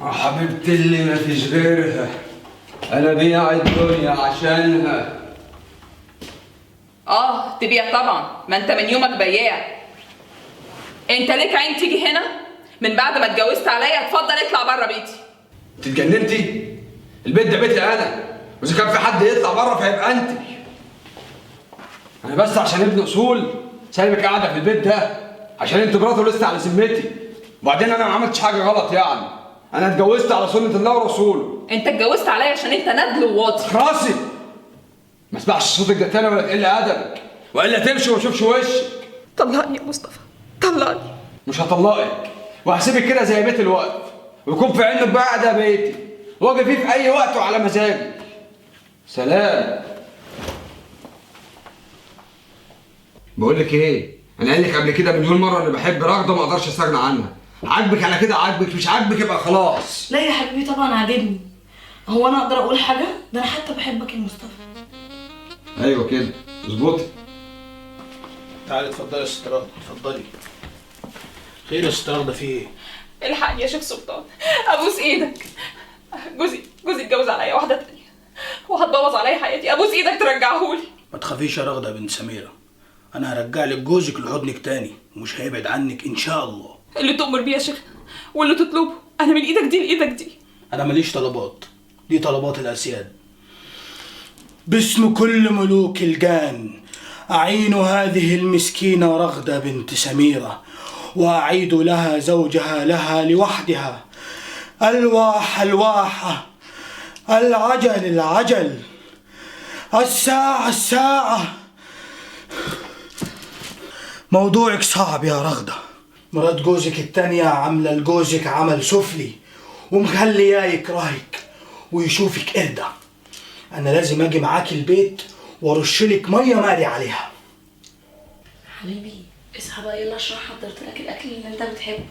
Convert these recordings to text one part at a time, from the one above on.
حبيبتي اللي مفيش غيرها، انا بيع الدنيا عشانها. تبيع طبعا، ما انت من يومك بياع. انت ليك عين تيجي هنا؟ من بعد ما اتجوزت عليا اتفضل اطلع بره بيتي. انت اتجننتي؟ البيت ده بيتي انا، واذا كان في حد يطلع بره فيبقى انت. انا بس عشان ابن اصول سايبك قاعده في البيت ده عشان انت مراته لسه على ذمتي. وبعدين انا ما عملتش حاجه غلط يعني، انا اتجوزت على سنه الله ورسوله. انت اتجوزت عليا عشان انت ندل وواطي. راسي ما اسمعش صوتك ده تاني ولا تقل ادبك، والا تمشي وما اشوفش وشك. طلقني يا مصطفى، طلقني. مش هطلقك وهسيبك كده زي بيت الوقف، ويكون في علمك بقى ده بيتي واجي فيه في اي وقت وعلى مزاجي. سلام. بقول لك ايه، انا قايل لك قبل كده مليون مره اني بحب رغده وما اقدرش استغنى عنها. عاجبك على كده عاجبك، مش عاجبك يبقى خلاص. لا يا حبيبي طبعا عاجبني. هو انا اقدر اقول حاجه؟ ده انا حتى بحبك يا مصطفى. ايوه كده اظبطي. تعالي اتفضلي يا ست رغده، اتفضلي. خير يا ست رغده، في ايه؟ الحقني يا شيخ سلطان، ابوس ايدك. جوزي اتجوز عليا واحده تانية وهتبوظ عليا حياتي، ابوس ايدك ترجعهولي. ما تخافيش يا رغده يا بنت سميره، انا هرجع لك جوزك لحضنك تاني ومش هيبعد عنك ان شاء الله. اللي تؤمر بيه يا شيخ واللي تطلبه، انا من ايدك دي لايدك دي. انا ماليش طلبات، دي طلبات الاسياد. باسم كل ملوك الجان اعين هذه المسكينه رغده بنت سميره، واعيد لها زوجها لها لوحدها. الواح الواحه، العجل العجل، الساعه الساعه. موضوعك صعب يا رغده. مرات جوزك التانية عامله لجوزك عمل سفلي ومخلياه يكرهك ويشوفك قردة. انا لازم اجي معاك البيت وارشلك ميه مالي عليها. حبيبي اصحى بقى يلا عشان حضرت لك الاكل اللي انت بتحبه.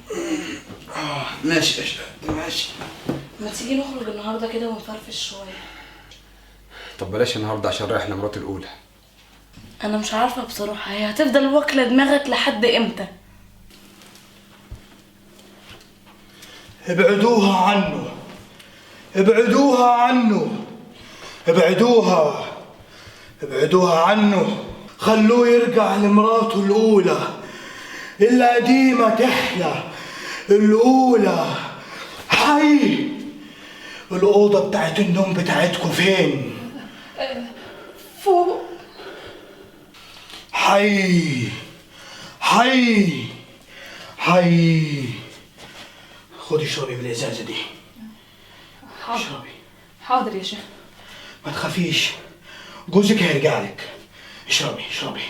ماشي ماشي. ما تيجي نخرج النهارده كده ونفرفش شويه؟ طب بلاش النهارده عشان رايح لمراتي الاولى. انا مش عارفه بصراحه، هي هتفضل واكله دماغك لحد امتى؟ ابعدوها عنه، ابعدوها عنه، ابعدوها عنه. خلوه يرجع لمراته الأولى. القديمة تحلى، الأولى. حي. الأوضة بتاعت النوم بتاعتكم فين؟ فوق. حي. خدي اشربي من الازازه دي. اشربي. حاضر يا شيخ. ما تخافيش، جوزك هيرجع لك. اشربي.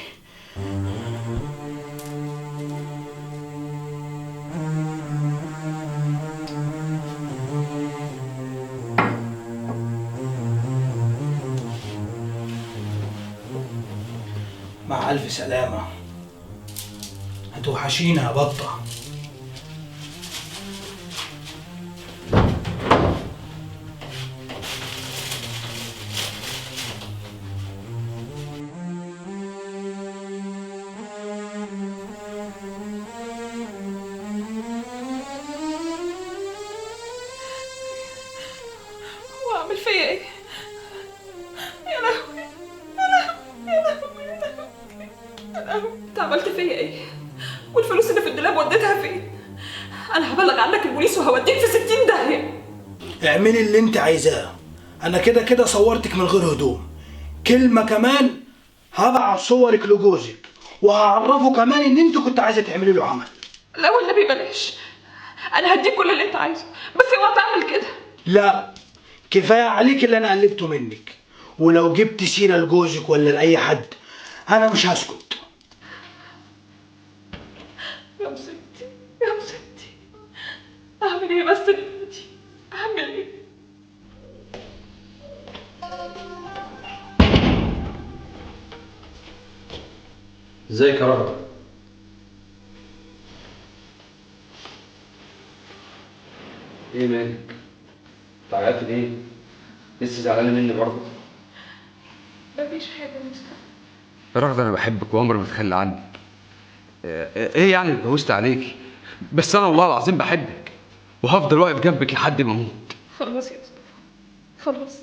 مع الف سلامه، هتوحشينا يا بطه. واعمل فيا ايه؟ يا لهوي انت عملت فيا ايه؟ والفلوس اللي في الدولاب وديتها فين؟ انا هبلغ عنك البوليس وهوديك في 60 داهيه. اعملي اللي انت عايزاه، انا كده صورتك من غير هدوم. كلمه كمان هبعت صورك لجوزك وهعرفه كمان ان انت كنت عايزه تعملي له عمل. لا والنبي بلاش، انا هديك كل اللي انت عايزه بس اوعى تعمل كده. لا، كفايه عليك اللي انا قلبته منك، ولو جبت سيره لجوزك ولا لاي حد انا مش هسكت. يا مصيبتي اعمل ايه بس دلوقتي؟ اعمل ايه؟ ازيك يا رغده؟ ايه مالك؟ تعيطي ليه؟ لسه زعلانه مني برضه؟ مفيش حاجه يا مصطفى. يا رغده انا بحبك وعمري ما اتخلى عنك. ايه يعني اتجوزت عليكي؟ بس انا والله العظيم بحبك. وهفضل واقف جنبك لحد ما اموت. خلاص يا مصطفى، خلاص،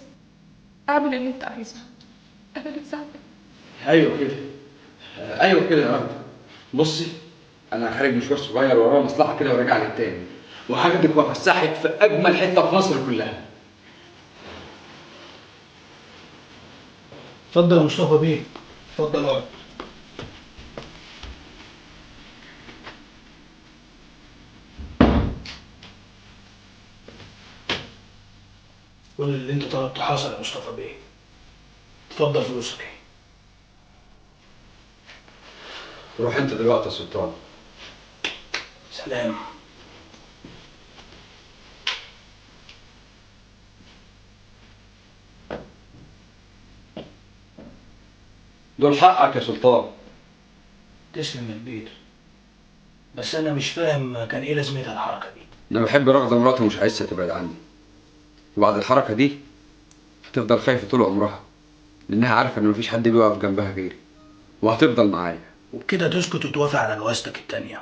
اعمل اللي انت عايزه. انا اللي زعلان. ايوه كده، ايوه كده يا رب. بصي، انا خارج مشوار صغير ورايا مصلحه كده وراجع لك تاني، وهاخدك وافسحك في اجمل حته في مصر كلها. اتفضل يا مصطفى بيه، اتفضل اقعد. كل اللي انت طلبته حصل يا مصطفى بيه. اتفضل فلوسك. روح انت دلوقتي يا سلطان. سلام. دول حقك يا سلطان. تسلم يا كبير، بس انا مش فاهم كان ايه لازمتها الحركه دي. انا بحب رغده مراتي ومش عايزها تبعد عني، وبعد الحركه دي هتفضل خايفه طول عمرها، لانها عارفه ان مفيش حد بيقف جنبها غيري، وهتفضل معايا. وبكده تسكت وتوافق على جوازتك التانية.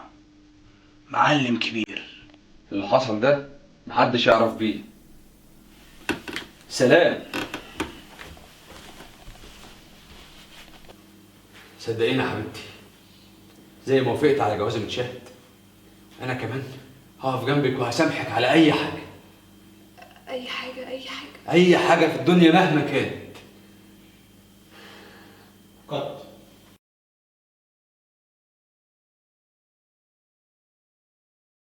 معلم كبير. اللي حصل ده محدش يعرف بيه. سلام. صدقيني يا حبيبتي، زي ما وافقت على جواز متشاهد، انا كمان هقف جنبك وهسامحك على اي حاجه. اي حاجه، اي حاجه. اي حاجه في الدنيا مهما كانت.